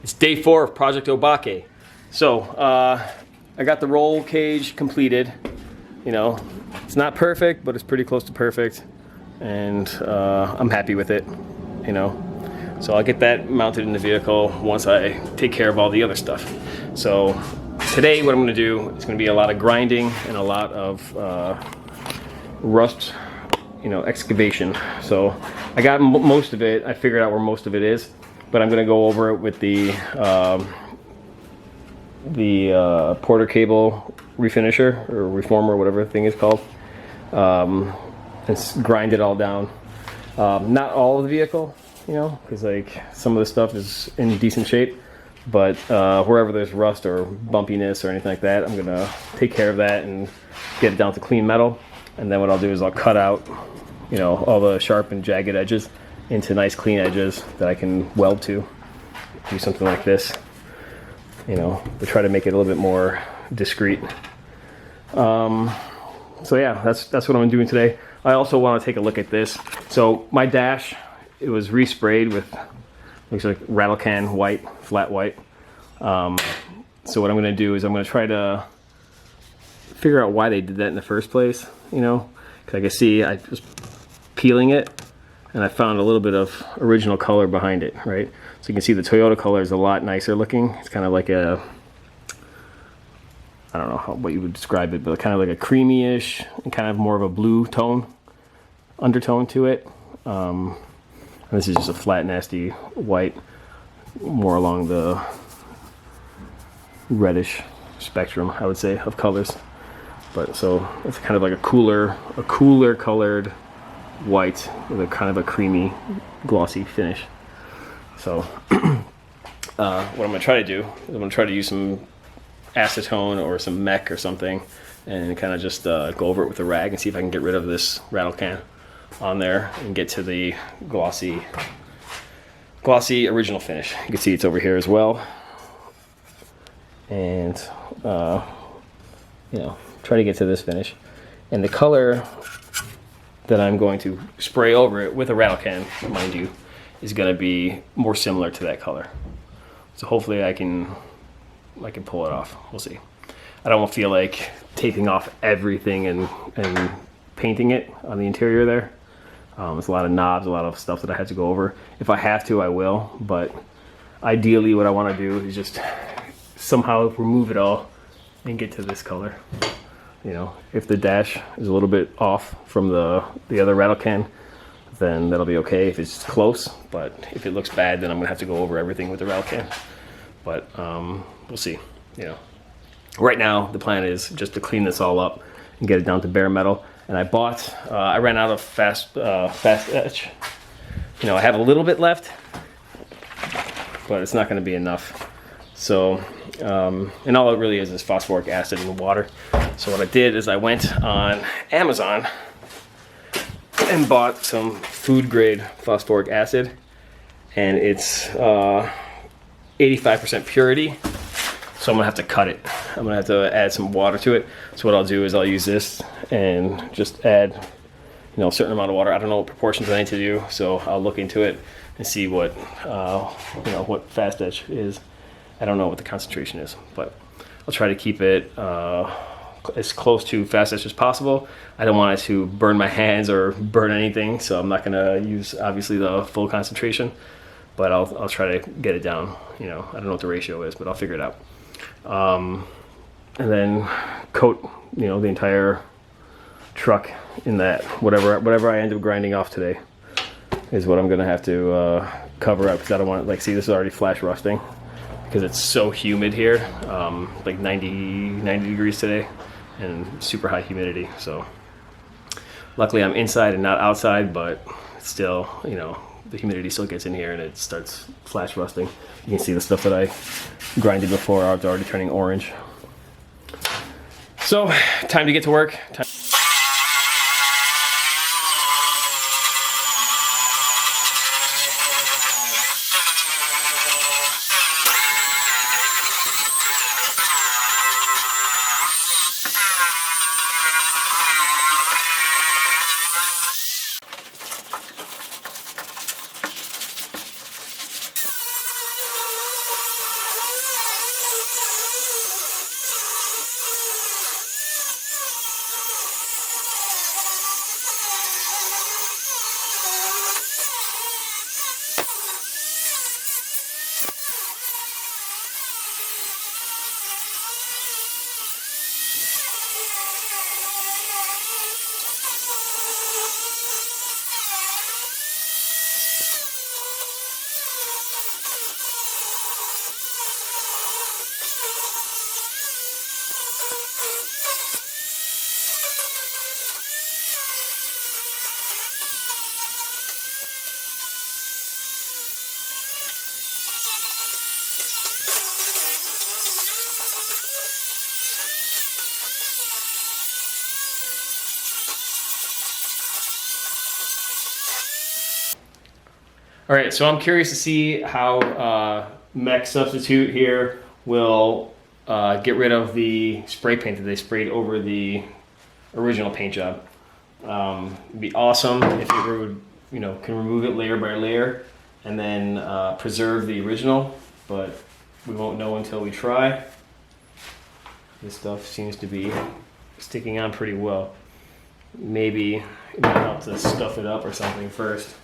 It's day 4 of Project Obake. So I got the roll cage completed. You know, it's not perfect, but it's pretty close to perfect, and I'm happy with it. You know, so I'll get that mounted in the vehicle once I take care of all the other stuff. So today, what I'm going to do is going to be a lot of grinding and a lot of rust, you know, excavation. So I got most of it. I figured out where most of it is, but I'm going to go over it with the Porter cable refinisher or reformer, whatever the thing is called, and grind it all down. Not all of the vehicle, you know, because like some of the stuff is in decent shape, but wherever there's rust or bumpiness or anything like that, I'm gonna take care of that and get it down to clean metal. And then what I'll do is I'll cut out, you know, all the sharp and jagged edges into nice clean edges that I can weld to. Do something like this, you know, to try to make it a little bit more discreet. So yeah, that's what I'm doing today. I also want to take a look at this. So my dash, it was resprayed with, looks like rattle can white, flat white. So what I'm going to do is I'm going to try to figure out why they did that in the first place, you know, because I can see I was peeling it and I found a little bit of original color behind it, right? So you can see the Toyota color is a lot nicer looking. It's kind of like a, I don't know what you would describe it, but kind of like a creamy-ish and kind of more of a blue tone, undertone to it. And this is just a flat, nasty white, more along the reddish spectrum, I would say, of colors. But so it's kind of like a cooler colored white with a kind of a creamy, glossy finish. So what I'm going to try to do is I'm going to try to use some acetone or some mech or something and kind of just go over it with a rag and see if I can get rid of this rattle can on there and get to the glossy original finish. You can see it's over here as well, and you know, try to get to this finish. And the color that I'm going to spray over it with a rattle can, mind you, is going to be more similar to that color. So hopefully I can pull it off. We'll see. I don't feel like taping off everything and painting it on the interior there. There's a lot of knobs, a lot of stuff that I have to go over. If I have to, I will, but ideally what I want to do is just somehow remove it all and get to this color. You know, if the dash is a little bit off from the other rattle can, then that'll be okay if it's close, but if it looks bad, then I'm gonna have to go over everything with the rattle can. But we'll see. You know, right now the plan is just to clean this all up and get it down to bare metal. And I bought, I ran out of fast etch. You know, I have a little bit left, but it's not going to be enough. So, and all it really is phosphoric acid and water. So what I did is I went on Amazon and bought some food grade phosphoric acid, and it's 85% purity. So I'm gonna have to cut it. I'm gonna have to add some water to it. So what I'll do is I'll use this and just add, you know, a certain amount of water. I don't know what proportions I need to do, so I'll look into it and see what, you know, what fast etch is. I don't know what the concentration is, but I'll try to keep it as close to fast etch as possible. I don't want it to burn my hands or burn anything, so I'm not gonna use obviously the full concentration, but I'll try to get it down. You know, I don't know what the ratio is, but I'll figure it out. And then coat, you know, the entire truck in that. Whatever I end up grinding off today is what I'm gonna have to cover up, because I don't want, like, see, this is already flash rusting because it's so humid here, like 90 degrees today and super high humidity. So luckily I'm inside and not outside, but still, you know, the humidity still gets in here and it starts flash rusting. You can see the stuff that I grinded before, it's already turning orange. So, time to get to work. All right, so I'm curious to see how Mech Substitute here will get rid of the spray paint that they sprayed over the original paint job. It'd be awesome if it would, can remove it layer by layer and then preserve the original, but we won't know until we try. This stuff seems to be sticking on pretty well. Maybe it might help to stuff it up or something first.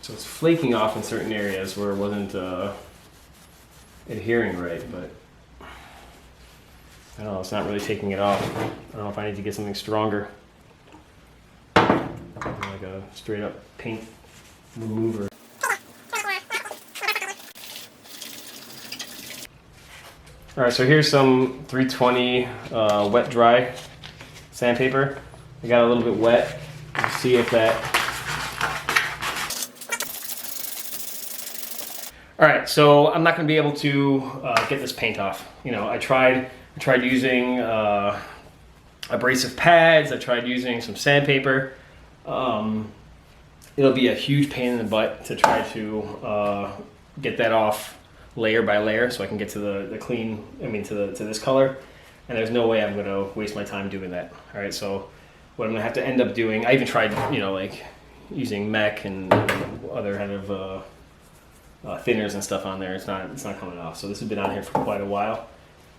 So it's flaking off in certain areas where it wasn't adhering right, but I don't know, it's not really taking it off. I don't know if I need to get something stronger. Like a straight up paint remover. All right, so here's some 320 wet dry sandpaper. I got a little bit wet. Let's see if that. All right, so I'm not going to be able to get this paint off. I tried using abrasive pads. I tried using some sandpaper. It'll be a huge pain in the butt to try to get that off layer by layer, so I can get to the clean. To this color. And there's no way I'm going to waste my time doing that. All right, so what I'm going to have to end up doing. I even tried, like using Mech and other kind of thinners and stuff on there. It's not coming off. So this has been on here for quite a while.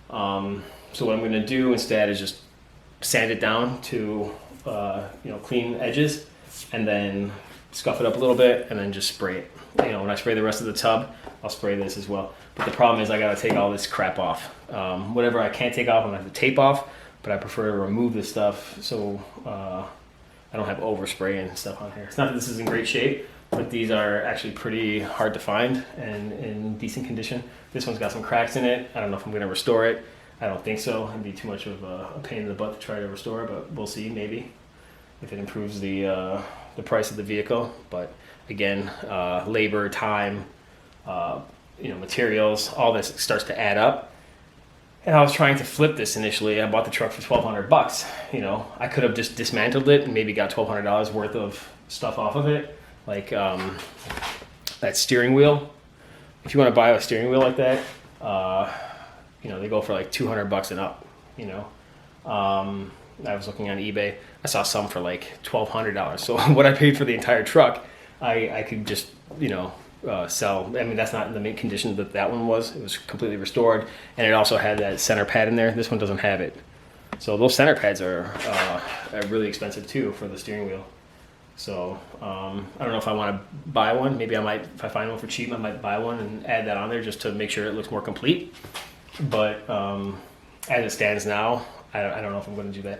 So what I'm going to do instead is just sand it down to clean edges, and then scuff it up a little bit, and then just spray it. When I spray the rest of the tub, I'll spray this as well. But the problem is I got to take all this crap off. Whatever I can't take off, I'm going to have to tape off. But I prefer to remove this stuff so I don't have overspray and stuff on here. It's not that this is in great shape, but these are actually pretty hard to find and in decent condition. This one's got some cracks in it. I don't know if I'm going to restore it. I don't think so. It'd be too much of a pain in the butt to try to restore, but we'll see, maybe, if it improves the price of the vehicle. But again, labor, time, materials, all this starts to add up. And I was trying to flip this initially. I bought the truck for $1,200. I could have just dismantled it and maybe got $1,200 worth of stuff off of it. Like that steering wheel. If you want to buy a steering wheel like that, they go for like $200 and up. I was looking on eBay. I saw some for like $1,200. So what I paid for the entire truck, I could just sell. That's not in the mint condition that one was. It was completely restored, and it also had that center pad in there. This one doesn't have it. So those center pads are really expensive too for the steering wheel. So I don't know if I want to buy one. Maybe I might, if I find one for cheap, I might buy one and add that on there just to make sure it looks more complete. But as it stands now, I don't know if I'm going to do that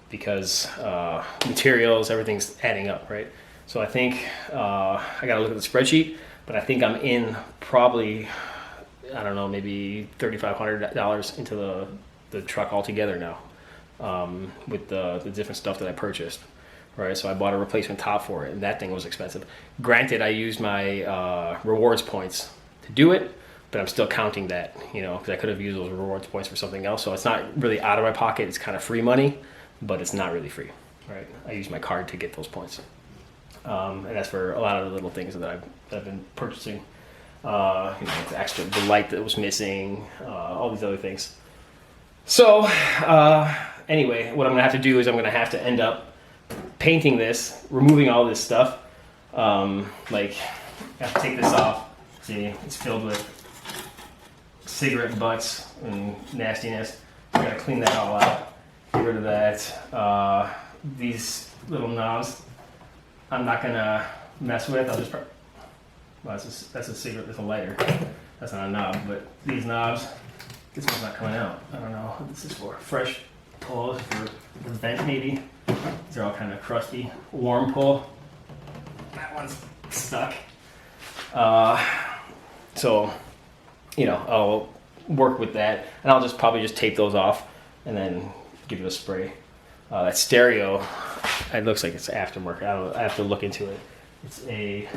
because materials, everything's adding up, right? So I think I got to look at the spreadsheet, but I think I'm in probably, I don't know, maybe $3,500 into the truck altogether now with the different stuff that I purchased. Right, so I bought a replacement top for it, and that thing was expensive. Granted, I used my rewards points to do it, but I'm still counting that, because I could have used those rewards points for something else. So it's not really out of my pocket. It's kind of free money, but it's not really free. Right, I used my card to get those points, and that's for a lot of the little things that I've been purchasing. The light that was missing, all these other things. So anyway, what I'm gonna have to do is I'm gonna have to end up painting this, removing all this stuff. I have to take this off. See, it's filled with cigarette butts and nastiness. I gotta clean that all out. Get rid of that. These little knobs, I'm not gonna mess with. I'll just. That's a cigarette. That's a lighter. That's not a knob. But these knobs, this one's not coming out. I don't know what this is for. Fresh pull for the vent maybe. These are all kind of crusty. Warm pull. That one's stuck. So, I'll work with that, and I'll probably just tape those off, and then give it a spray. That stereo, it looks like it's aftermarket. I have to look into it. It's a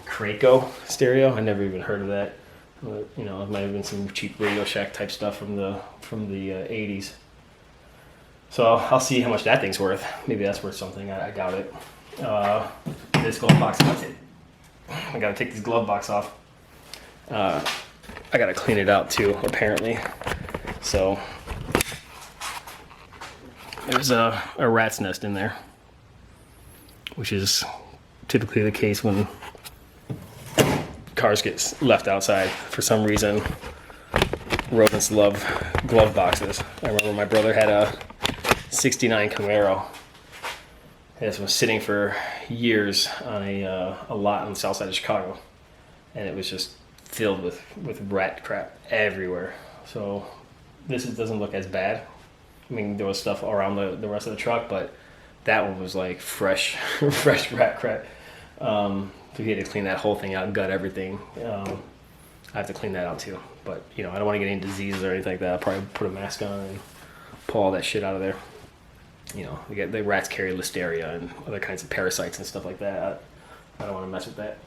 Kraco stereo. I never even heard of that. But, it might have been some cheap Radio Shack type stuff from the 80s. So I'll see how much that thing's worth. Maybe that's worth something. I doubt it. This glove box, I gotta take this glove box off. I gotta clean it out too, apparently. So there's a rat's nest in there, which is typically the case when cars get left outside. For some reason, rodents love glove boxes. I remember my brother had a 69 Camaro. This was sitting for years on a lot on the south side of Chicago, and it was just filled with rat crap everywhere. So this doesn't look as bad. I mean, there was stuff around the rest of the truck, but that one was like fresh rat crap. So he had to clean that whole thing out, gut everything. I have to clean that out too. But you know, I don't want to get any diseases or anything like that. I'll probably put a mask on and pull all that shit out of there. You know, the rats carry listeria and other kinds of parasites and stuff like that. I don't want to mess with that.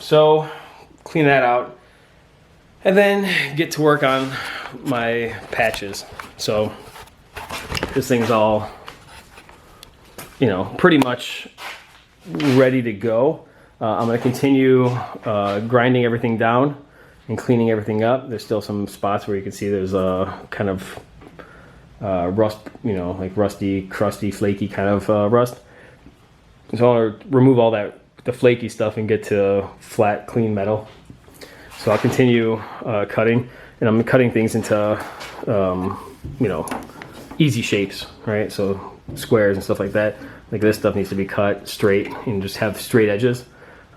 So clean that out, and then get to work on my patches. So this thing's all, you know, pretty much ready to go. I'm going to continue grinding everything down and cleaning everything up. There's still some spots where you can see there's a kind of rust, you know, like rusty, crusty, flaky kind of rust. So I want to remove all that, the flaky stuff, and get to flat, clean metal. So I'll continue cutting, and I'm cutting things into, you know, easy shapes, right? So squares and stuff like that. Like this stuff needs to be cut straight and just have straight edges.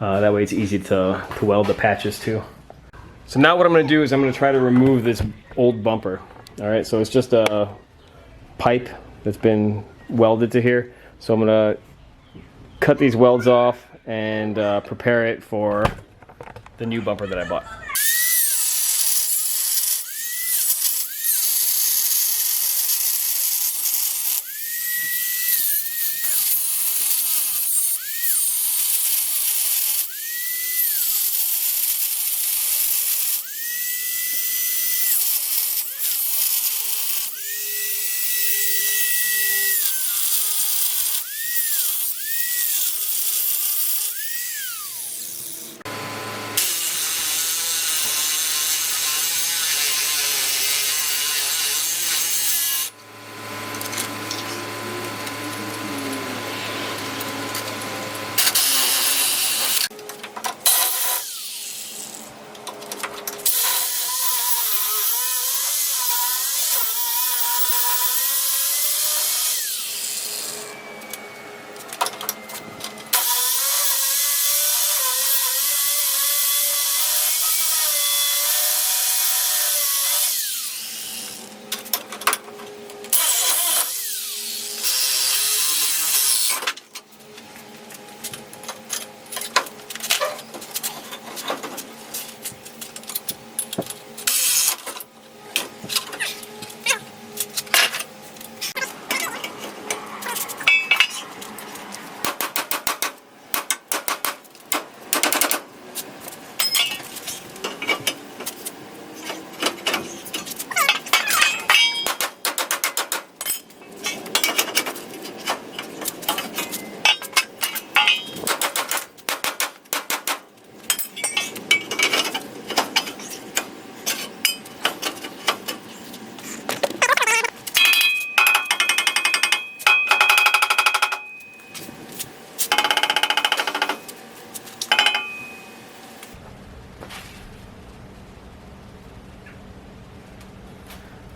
That way it's easy to weld the patches to. So now what I'm going to do is I'm going to try to remove this old bumper. All right, so it's just a pipe that's been welded to here. So I'm going to cut these welds off and prepare it for the new bumper that I bought.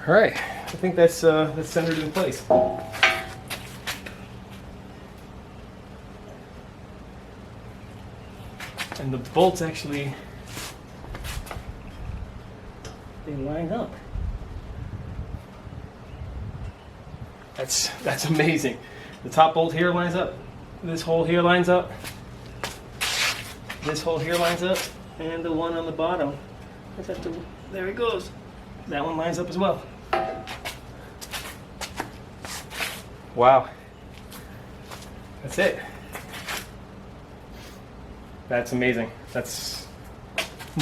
All right, I think that's centered in place. And the bolts actually, they line up. That's amazing. The top bolt here lines up. This hole here lines up. This hole here lines up, and the one on the bottom. There it goes. That one lines up as well. Wow. That's it. That's amazing. That's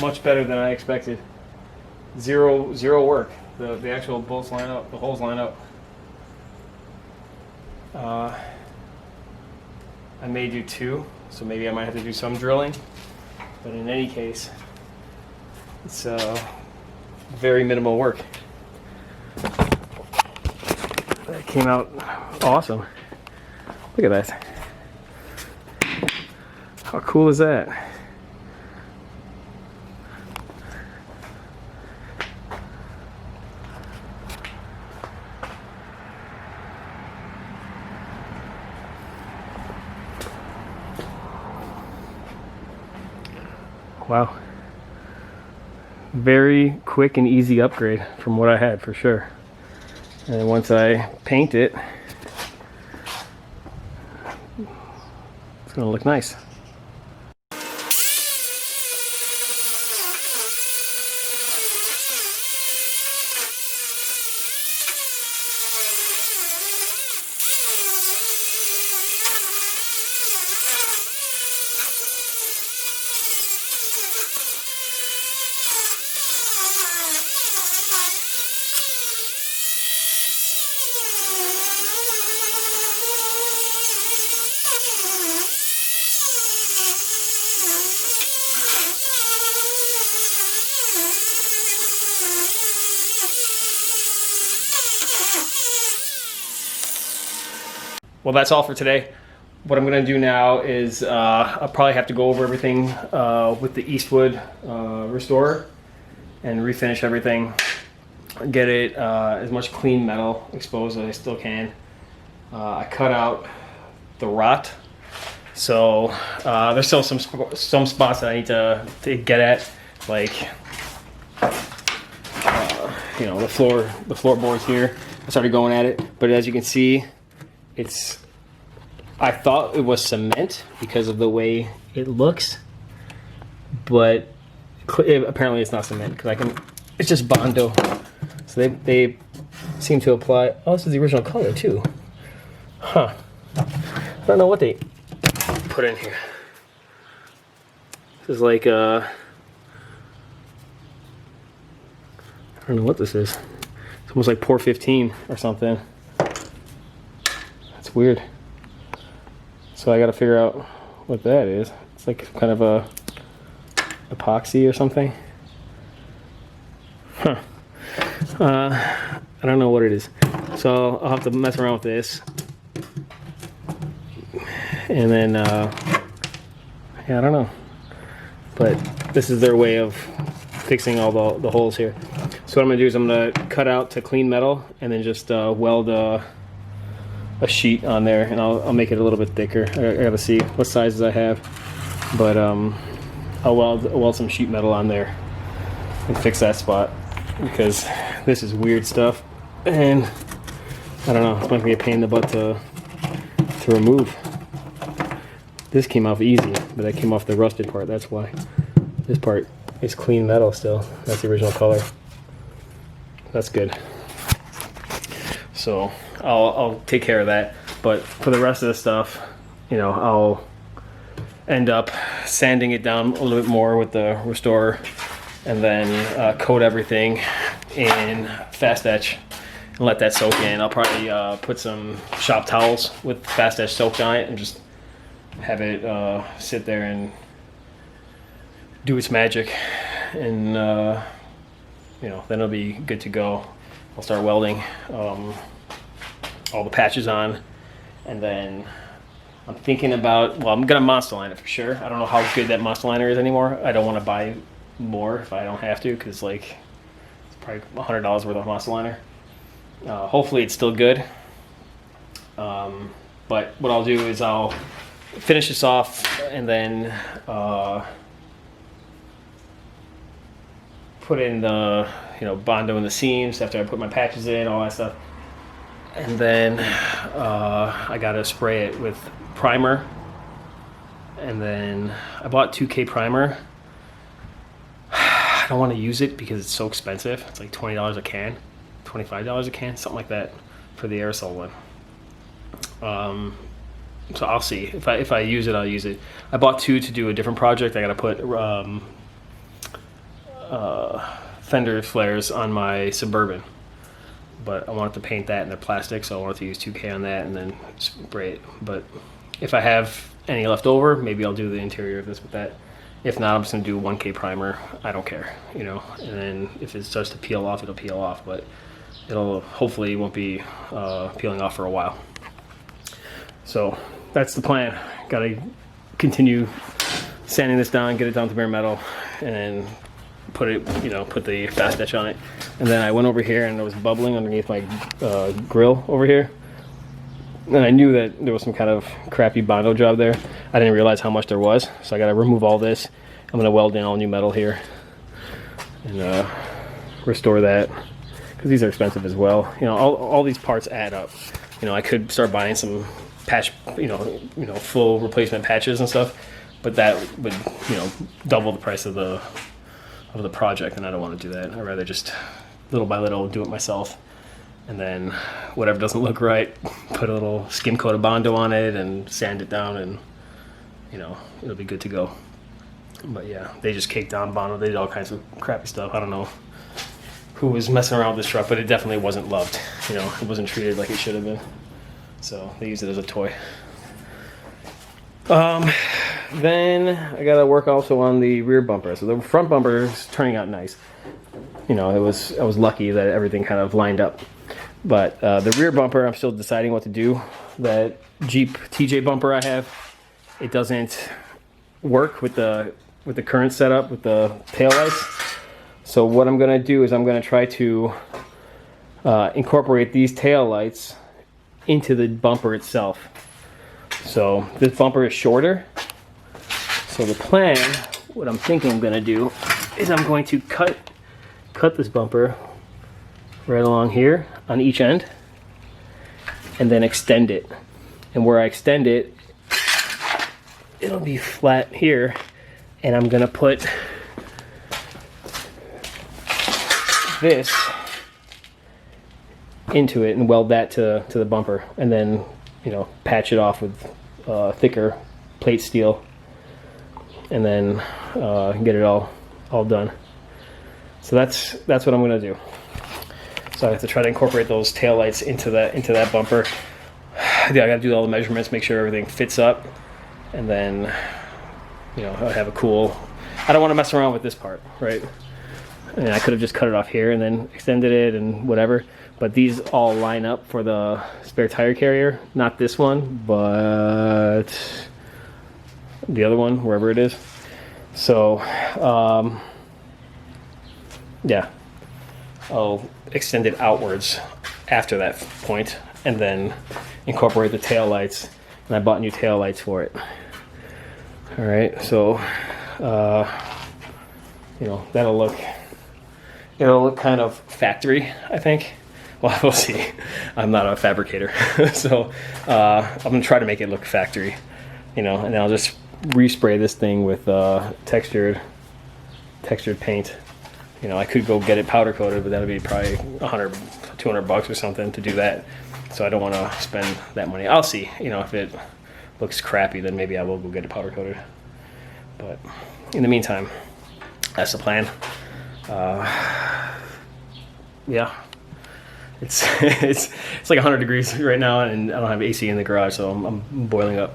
much better than I expected. Zero work. The actual bolts line up, the holes line up. I may do 2, so maybe I might have to do some drilling. But in any case, it's very minimal work. That came out awesome. Look at that. How cool is that? Wow. Very quick and easy upgrade from what I had, for sure. And once I paint it, it's gonna look nice. Well, that's all for today. What I'm gonna do now is I'll probably have to go over everything with the Eastwood restorer and refinish everything, get it as much clean metal exposed as I still can. I cut out the rot, so there's still some spots that I need to get at, like you know, the floorboards here. I started going at it, but as you can see, I thought it was cement because of the way it looks, but apparently it's not cement because it's just Bondo. So they seem to apply. Oh, this is the original color too. Huh. I don't know what they put in here. This is like I don't know what this is. It's almost like Pour 15 or something. That's weird. So I got to figure out what that is. It's like kind of a epoxy or something. Huh. I don't know what it is. So I'll have to mess around with this. And then, yeah, I don't know. But this is their way of fixing all the holes here. So what I'm gonna do is I'm gonna cut out to clean metal and then just weld a sheet on there, and I'll make it a little bit thicker. I gotta see what sizes I have, but I'll weld some sheet metal on there and fix that spot, because this is weird stuff, and I don't know, it's gonna be a pain in the butt to remove. This came off easy, but that came off the rusted part. That's why. This part is clean metal still. That's the original color. That's good. So I'll take care of that. But for the rest of the stuff, you know, I'll end up sanding it down a little bit more with the restorer, and then coat everything in fast etch and let that soak in. I'll probably put some shop towels with fast etch soaked on it and just have it sit there and do its magic, and you know, then it'll be good to go. I'll start welding all the patches on, and then I'm thinking about, well, I'm gonna monster line it for sure. I don't know how good that monster liner is anymore. I don't want to buy more if I don't have to, because like it's probably $100 worth of monster liner. Hopefully it's still good, but what I'll do is I'll finish this off and then put in the, you know, Bondo in the seams after I put my patches in, all that stuff. And then I gotta spray it with primer. And then I bought 2K primer. I don't want to use it because it's so expensive. It's like $20 a can, $25 a can, something like that for the aerosol one. So I'll see. If I use it, I'll use it. I bought 2 to do a different project. I gotta put fender flares on my Suburban. but I wanted to paint that in the plastic, so I wanted to use 2K on that and then spray it. But if I have any left over, maybe I'll do the interior of this with that. If not, I'm just gonna do 1K primer. I don't care, you know. And then if it starts to peel off, it'll peel off, but it'll hopefully won't be peeling off for a while. So that's the plan. Gotta continue sanding this down, get it down to bare metal, and then put it, you know, put the fast etch on it. And then I went over here and it was bubbling underneath my grill over here. And I knew that there was some kind of crappy Bondo job there. I didn't realize how much there was. So I gotta remove all this. I'm gonna weld in all new metal here and restore that, because these are expensive as well. You know, all these parts add up. You know, I could start buying some patch, you know, full replacement patches and stuff, but that would, you know, double the price of the project, and I don't want to do that. I'd rather just little by little do it myself, and then whatever doesn't look right, put a little skim coat of Bondo on it and sand it down, and you know, it'll be good to go. But yeah, they just caked down Bondo. They did all kinds of crappy stuff. I don't know who was messing around with this truck, but it definitely wasn't loved. You know, it wasn't treated like it should have been. So they used it as a toy. Then I gotta work also on the rear bumper. So the front bumper is turning out nice. You know, I was lucky that everything kind of lined up. But the rear bumper, I'm still deciding what to do. That Jeep TJ bumper I have, it doesn't work with the current setup with the taillights. So what I'm gonna do is I'm gonna try to incorporate these taillights into the bumper itself. So this bumper is shorter. So the plan, what I'm thinking I'm gonna do is I'm going to cut this bumper right along here on each end and then extend it. And where I extend it, it'll be flat here, and I'm gonna put this into it and weld that to the bumper, and then, you know, patch it off with thicker plate steel, and then get it all done. So that's what I'm gonna do. So I have to try to incorporate those taillights into that bumper. I gotta do all the measurements, make sure everything fits up, and then, you know, I have a cool. I don't want to mess around with this part, right? And I could have just cut it off here and then extended it and whatever. But these all line up for the spare tire carrier. Not this one, but the other one, wherever it is. So, yeah, I'll extend it outwards after that point and then incorporate the tail lights. And I bought new tail lights for it. All right, so, you know, it'll look kind of factory, I think. Well, we'll see. I'm not a fabricator, so I'm gonna try to make it look factory, you know. And then I'll just respray this thing with textured paint. You know, I could go get it powder coated, but that'll be probably $100-200 or something to do that. So I don't want to spend that money. I'll see. You know, if it looks crappy, then maybe I will go get it powder coated. But in the meantime, that's the plan. Yeah, it's like 100 degrees right now, and I don't have AC in the garage, so I'm boiling up.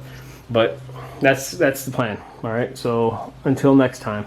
But that's the plan. All right. So until next time.